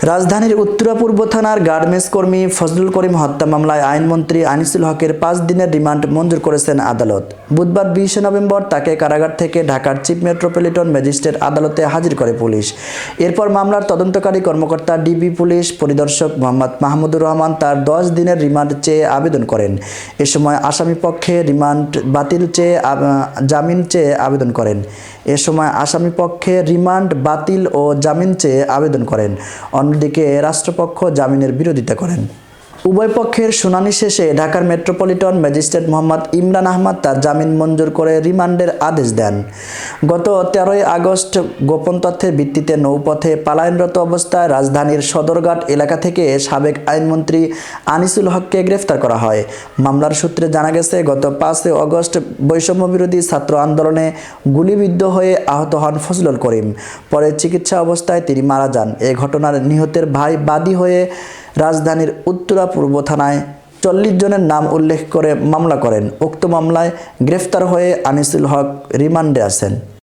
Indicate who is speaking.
Speaker 1: রাজধানীর উত্তরা পূর্ব থানার গার্মেন্টস কর্মী ফজলুল করিম হত্যা মামলায় আইনমন্ত্রী আনিসুল হকের 5 দিনের রিমান্ড মঞ্জুর করেছেন আদালত। বুধবার 20 নভেম্বর তাকে কারাগার থেকে ঢাকার চিফ মেট্রোপলিটন ম্যাজিস্ট্রেট আদালতে হাজির করে পুলিশ। এরপর মামলার তদন্তকারী কর্মকর্তা ডিবি পুলিশ পরিদর্শক মোহাম্মদ মাহমুদুর রহমান তার 10 দিনের রিমান্ড চেয়ে আবেদন করেন। এ সময় আসামি পক্ষে রিমান্ড বাতিল চেয়ে জামিন চেয়ে আবেদন করেন। অন্যদিকে রাষ্ট্রপক্ষ জামিনের বিরোধিতা করেন। উভয় পক্ষের শুনানি শেষে ঢাকার মেট্রোপলিটন ম্যাজিস্ট্রেট মোহাম্মদ ইমরান আহমদ তার জামিন মঞ্জুর করে রিমান্ডের আদেশ দেন। গত 13 আগস্ট গোপন তথ্যের ভিত্তিতে নৌপথে পলায়নরত অবস্থায় রাজধানীর সদরঘাট এলাকা থেকে সাবেক আইনমন্ত্রী আনিসুল হককে গ্রেফতার করা হয়। মামলার সূত্রে জানা গেছে, গত 5 আগস্ট বৈষম্যবিরোধী ছাত্র আন্দোলনে গুলিবিদ্ধ হয়ে আহত হন ফজলুল করিম। পরে চিকিৎসা অবস্থায় তিনি মারা যান। এ ঘটনার নিহতের ভাই বাদী হয়ে রাজধানীর উত্তরা পূর্ব থানায় 40 জনের নাম উল্লেখ করে মামলা করেন। উক্ত মামলায় গ্রেফতার হয়ে আনিসুল হক রিমান্ডে আছেন।